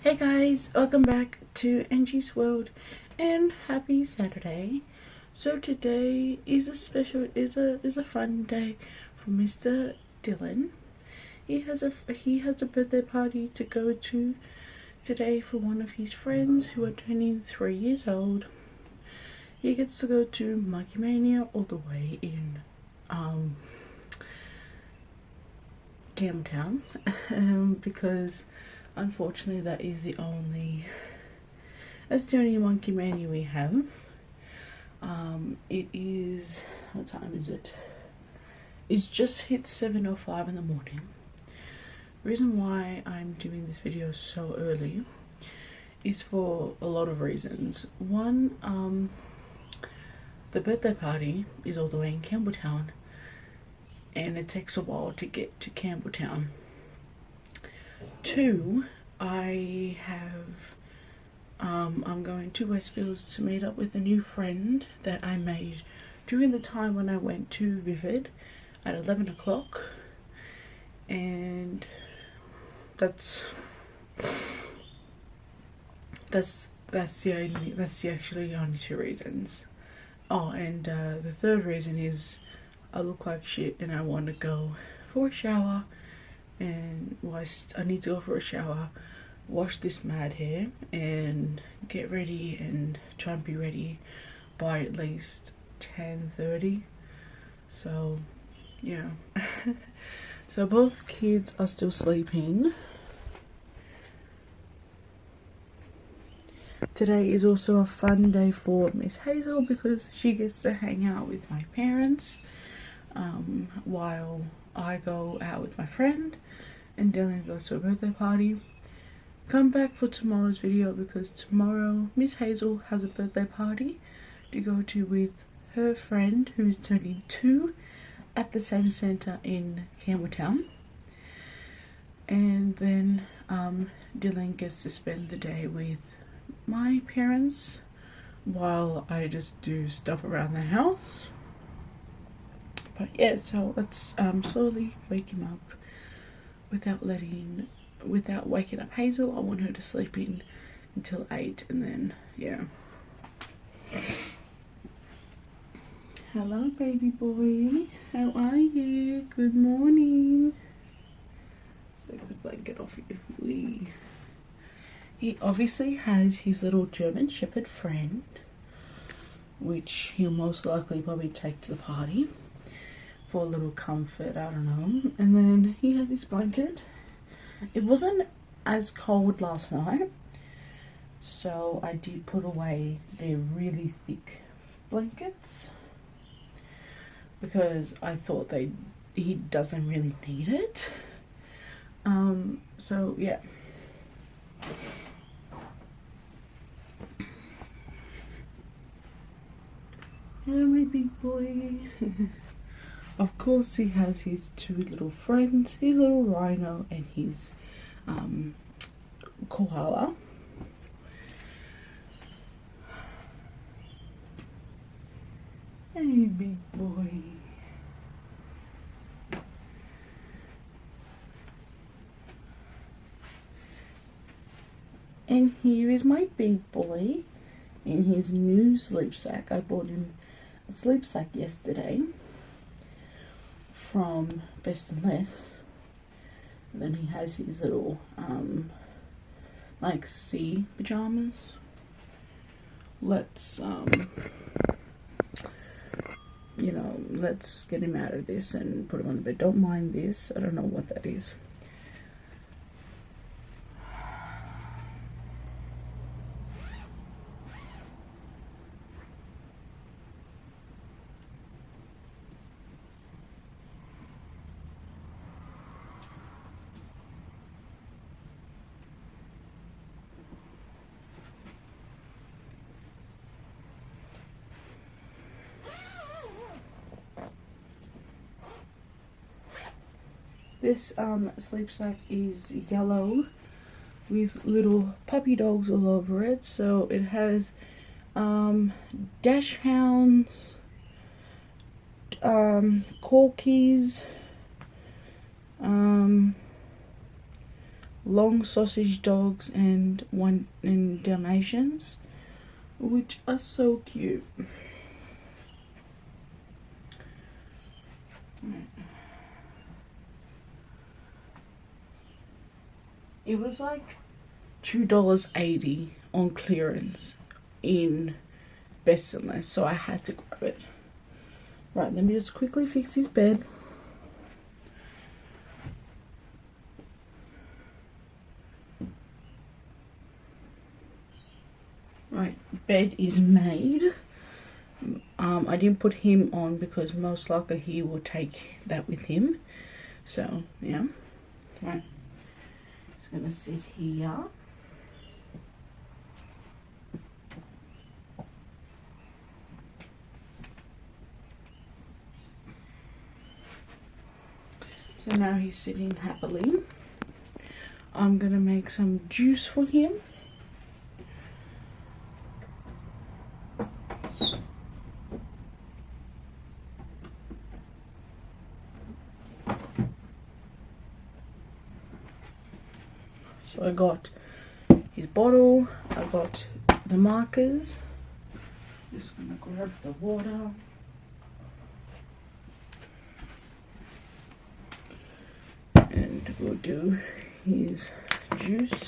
Hey guys, welcome back to Angie's World and happy Saturday. So today is a fun day for Mr. Dylan. He has a birthday party to go to today for one of his friends who are turning 3 years old. He gets to go to Monkey Mania all the way in Camptown because unfortunately that's the only Monkey Mania we have. It is, what time is it? It's just hit 7:05 in the morning. Reason why I'm doing this video so early is for a lot of reasons. One, the birthday party is all the way in Campbelltown and it takes a while to get to Campbelltown. Two, I'm going to Westfields to meet up with a new friend that I made during the time when I went to Vivid at 11 o'clock, and that's actually the only two reasons. Oh, and the third reason is I look like shit and I want to go for a shower, and I need to go for a shower, wash this mad hair and get ready and try and be ready by at least 10:30. So yeah. So both kids are still sleeping. Today is also a fun day for Miss Hazel because she gets to hang out with my parents while I go out with my friend and Dylan goes to a birthday party. Come back for tomorrow's video because tomorrow Miss Hazel has a birthday party to go to with her friend who's turning 2 at the same centre in Campbelltown. And then Dylan gets to spend the day with my parents while I just do stuff around the house. But yeah, so let's slowly wake him up without waking up Hazel. I want her to sleep in until 8 and then yeah. Hello baby boy, how are you? Good morning. Let's take the blanket off you. He obviously has his little German Shepherd friend, which he'll most likely probably take to the party for a little comfort, I don't know. And then he has this blanket. It wasn't as cold last night, so I did put away the really thick blankets because I thought he doesn't really need it. So yeah. Hello my big boy. Of course he has his two little friends, his little rhino and his koala. Hey big boy. And here is my big boy in his new sleep sack. I bought him a sleep sack yesterday from Best and Less. And then he has his little like sea pajamas. Let's you know, let's get him out of this and put him on the bed. Don't mind this, I don't know what that is. This sleep sack is yellow with little puppy dogs all over it. So it has dash hounds, corgis, long sausage dogs and Dalmatians, which are so cute. It was like $2.80 on clearance in Best and Less, so I had to grab it. Right, let me just quickly fix his bed. Right, bed is made. I didn't put him on because most likely he will take that with him. So yeah, right. It's gonna sit here. So now he's sitting happily. I'm gonna make some juice for him. So I got his bottle, I got the markers. Just gonna grab the water. And we'll do his juice.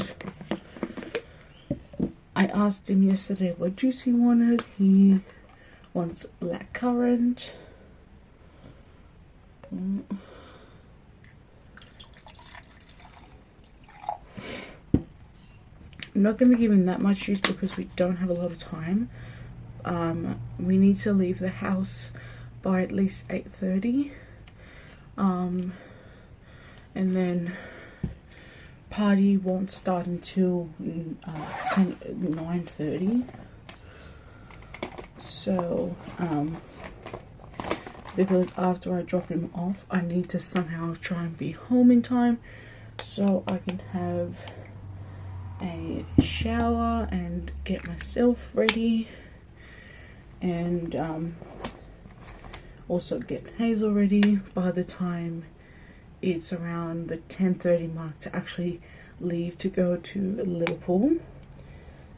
I asked him yesterday what juice he wanted. He wants blackcurrant. I'm not going to give him that much juice because we don't have a lot of time. We need to leave the house by at least 8:30. And then party won't start until 9:30. So because after I drop him off, I need to somehow try and be home in time so I can have a shower and get myself ready, and also get Hazel ready by the time it's around the 10:30 mark to actually leave to go to Liverpool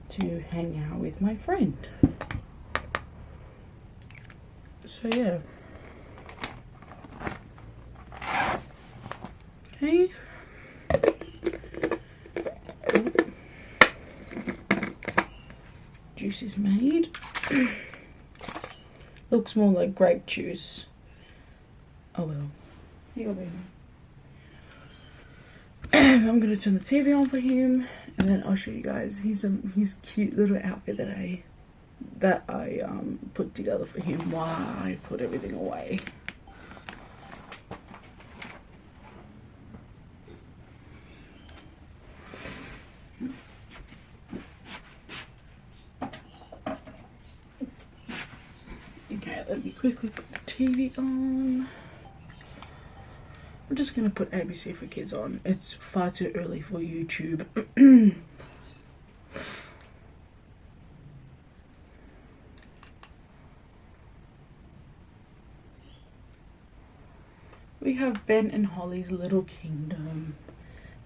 to hang out with my friend. So yeah. Okay. Juice is made. Looks more like grape juice. Oh well. Here you go, baby. I'm gonna turn the TV on for him, and then I'll show you guys his cute little outfit that I put together for him while I put everything away. Okay, let me quickly put the TV on. I'm just gonna put ABC for Kids on. It's far too early for YouTube. We have Ben and Holly's Little Kingdom.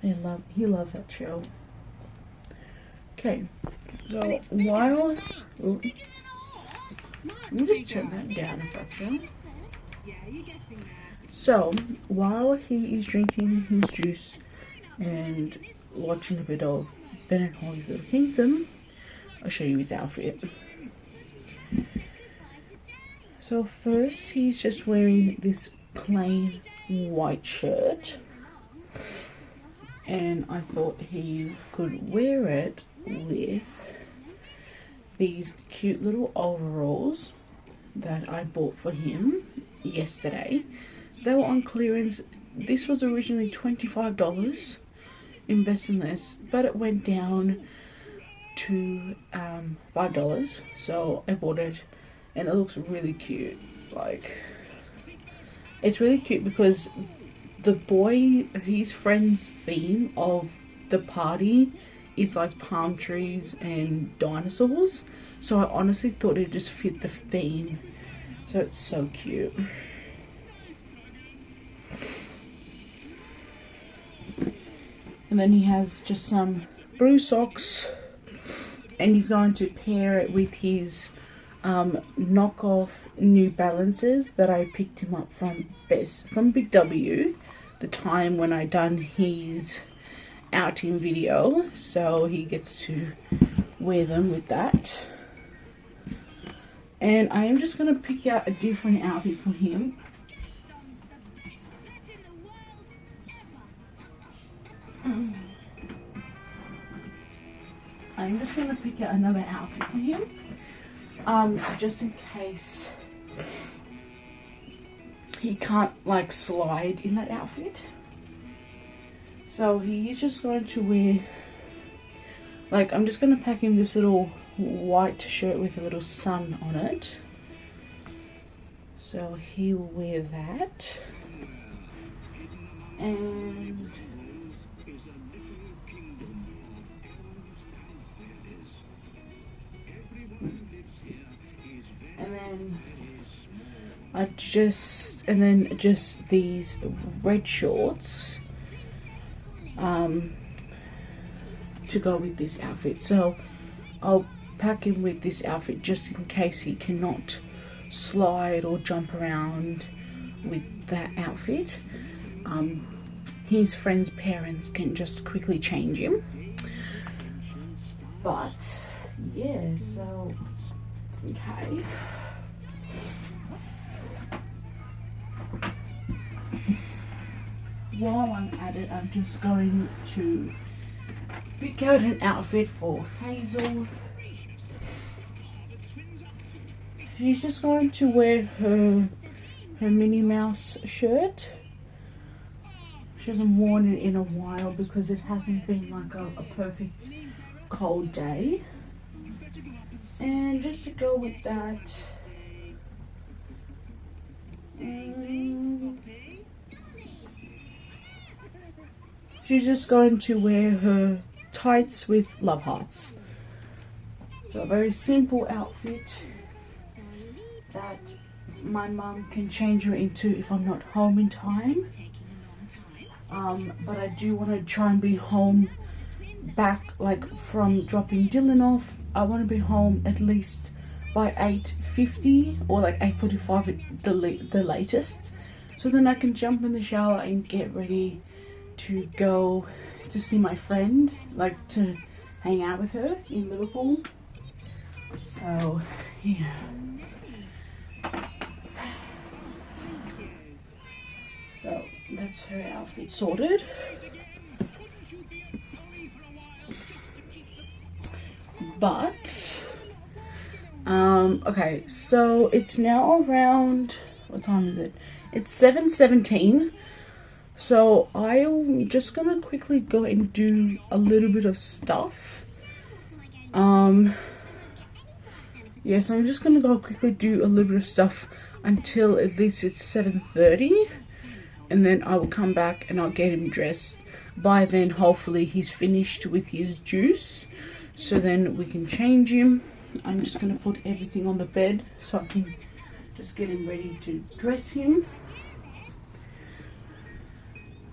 He loves that show. Okay, so while let me just turn that down a fraction. So while he is drinking his juice and watching a bit of Ben and Holly's Little Kingdom, I'll show you his outfit. So first he's just wearing this plain white shirt, and I thought he could wear it with these cute little overalls that I bought for him yesterday. They were on clearance. This was originally $25 in Best and Less, but it went down to $5, so I bought it, and it looks really cute. Like, it's really cute because the boy, his friend's theme of the party is like palm trees and dinosaurs, so I honestly thought it just fit the theme. So it's so cute. And then he has just some blue socks, and he's going to pair it with his knockoff New Balances that I picked him up from Big W, the time when I done his outing video. So he gets to wear them with that. And I am just going to pick out a different outfit for him. I'm just going to pick out another outfit for him, just in case he can't like slide in that outfit. So he's just going to wear, like, I'm just going to pack him this little white shirt with a little sun on it. So he will wear that. And then just these red shorts to go with this outfit. So I'll pack him with this outfit just in case he cannot slide or jump around with that outfit. His friend's parents can just quickly change him. But yeah, so okay. While I'm at it, I'm just going to pick out an outfit for Hazel. She's just going to wear her Minnie Mouse shirt. She hasn't worn it in a while because it hasn't been like a perfect cold day. And just to go with that, she's just going to wear her tights with love hearts. So a very simple outfit that my mum can change her into if I'm not home in time. But I do want to try and be home back, like from dropping Dylan off. I want to be home at least by 8:50 or like 8:45 at the latest. So then I can jump in the shower and get ready to go to see my friend, like to hang out with her in Liverpool. So yeah. So that's her outfit sorted. But okay, so it's now around, what time is it? It's 7:17. So I'm just gonna quickly go and do a little bit of stuff. Yeah, so I'm just gonna go quickly do a little bit of stuff until at least it's 7:30, and then I will come back and I'll get him dressed. By then, hopefully he's finished with his juice, so then we can change him. I'm just gonna put everything on the bed so I can just get him ready to dress him.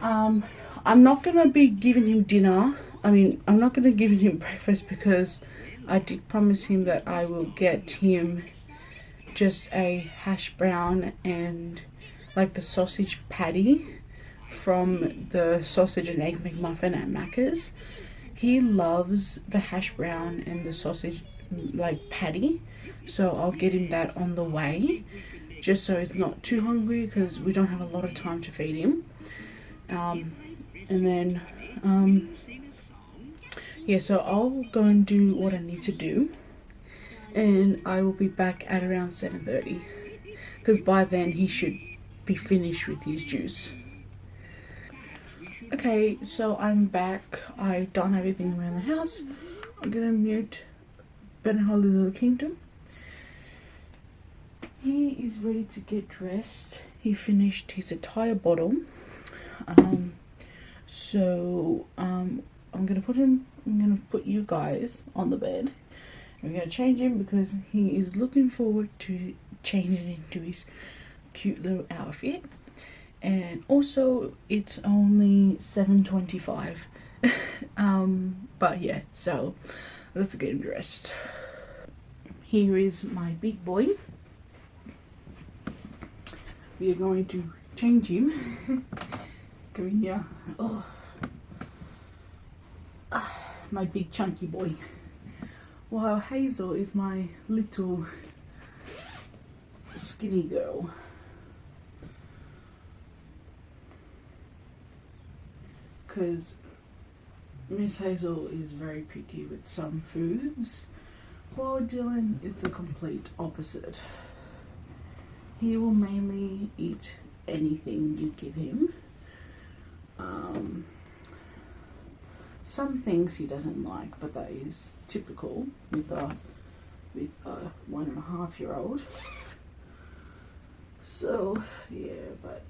I'm not gonna be giving him dinner. I'm not gonna give him breakfast because I did promise him that I will get him just a hash brown and like the sausage patty from the sausage and egg McMuffin at Macca's. He loves the hash brown and the sausage like patty, so I'll get him that on the way just so he's not too hungry because we don't have a lot of time to feed him. And then yeah, so I'll go and do what I need to do, and I will be back at around 7:30 because by then he should be finished with his juice. Okay, so I'm back. I've done everything around the house. I'm gonna mute Ben and Holly's Little Kingdom. He is ready to get dressed. He finished his entire bottle. I'm gonna put you guys on the bed. I'm gonna change him because he is looking forward to changing into his cute little outfit. And also it's only 7:25 But yeah, so let's get him dressed. Here is my big boy. We are going to change him. Come here. Oh. My big chunky boy. While Hazel is my little skinny girl. Because Miss Hazel is very picky with some foods, while Dylan is the complete opposite. He will mainly eat anything you give him. Some things he doesn't like, but that is typical with a 1.5-year-old. So yeah, but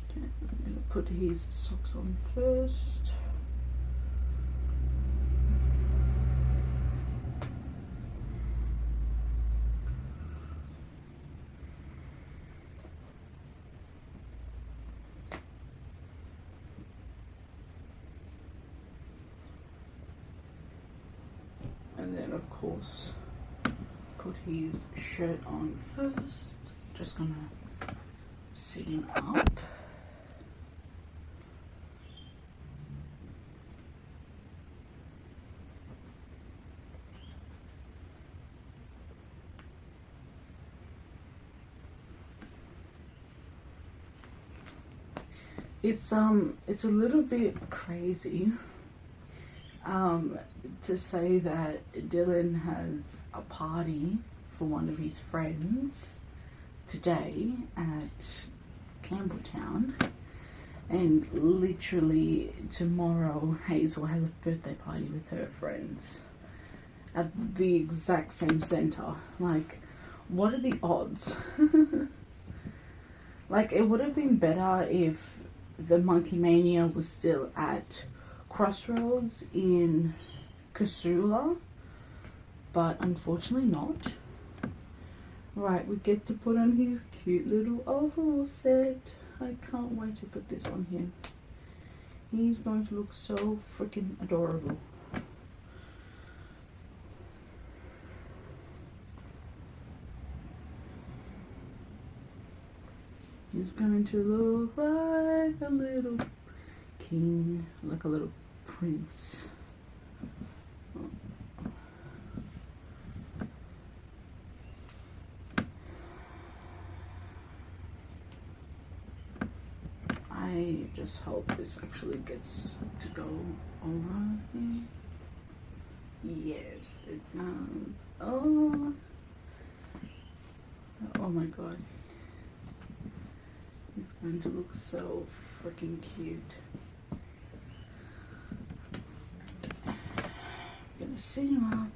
okay, I'm gonna put his socks on first. And then of course put his shirt on first. Just gonna sit him up. It's a little bit crazy to say that Dylan has a party for one of his friends today at Campbelltown, and literally tomorrow Hazel has a birthday party with her friends at the exact same center. Like, what are the odds? Like, it would have been better if the Monkey Mania was still at Crossroads in Casula, but unfortunately not. Right, we get to put on his cute little overall set. I can't wait to put this on him. He's going to look so freaking adorable. He's going to look like a little king, like a little prince. I just hope this actually gets to go over here. Yes, it does. Oh my god. He's going to look so freaking cute. I'm gonna sit him up.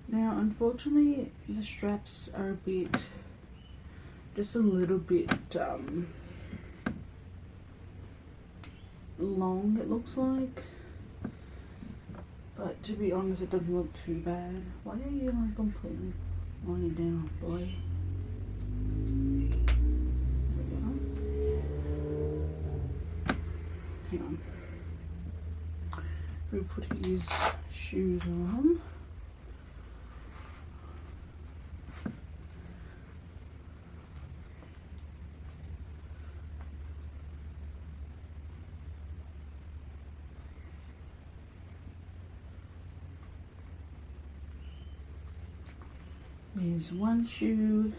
Now, unfortunately, the straps are a bit, just a little bit long, it looks like. But to be honest, it doesn't look too bad. Why are you like completely lying down, boy? There we go. Hang on. We'll put his shoes on. Here's one shoe.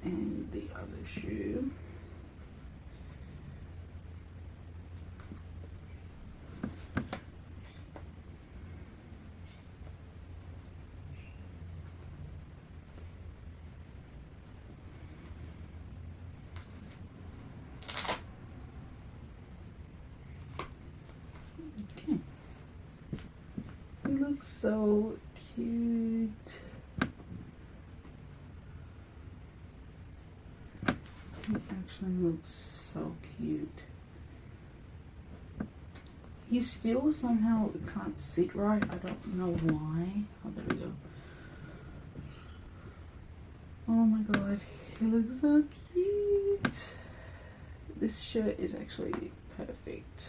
And the other shoe. looks so cute. He actually looks so cute. He still somehow can't sit right. I don't know why. Oh, there we go. Oh my god, he looks so cute. This shirt is actually perfect.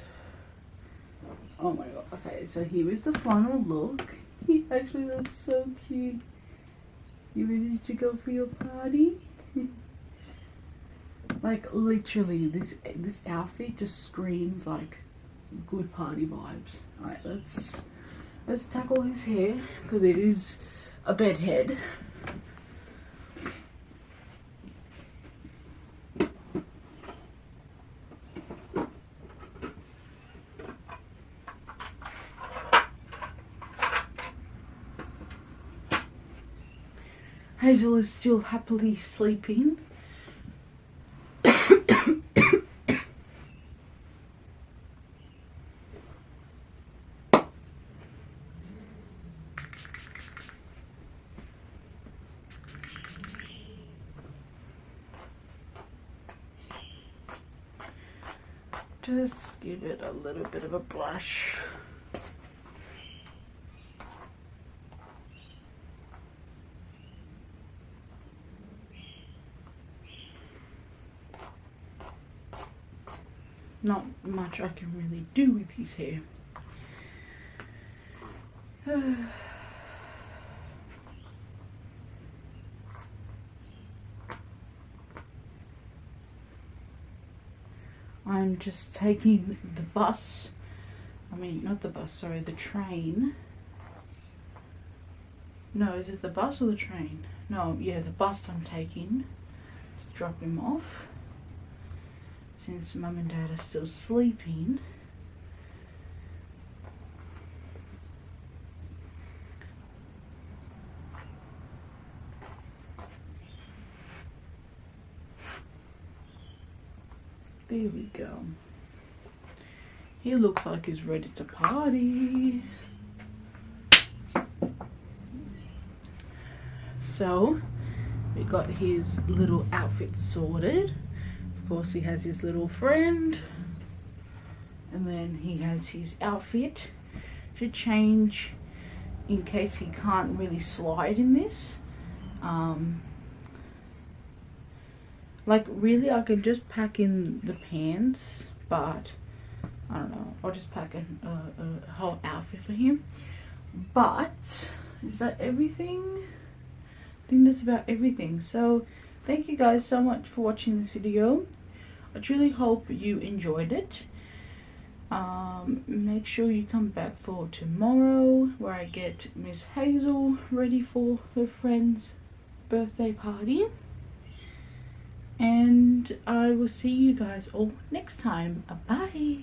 Oh my god. Okay, so here is the final look. He actually looks so cute. You ready to go for your party? Like literally, this outfit just screams like good party vibes. Alright, let's tackle his hair because it is a bed head. Hazel is still happily sleeping. Just give it a little bit of a brush. Not much I can really do with his hair. I'm just taking the bus. I mean, not the bus, sorry, the train. No, is it the bus or the train? No, yeah, the bus I'm taking to drop him off. Since mum and dad are still sleeping. There we go. He looks like he's ready to party. So, we got his little outfit sorted. Of course, he has his little friend. And then he has his outfit to change in case he can't really slide in this. Like really I could just pack in the pants, but I don't know, I'll just pack a whole outfit for him. But is that everything? I think that's about everything. So thank you guys so much for watching this video. I truly hope you enjoyed it. Make sure you come back for tomorrow where I get Miss Hazel ready for her friend's birthday party. And I will see you guys all next time. Bye.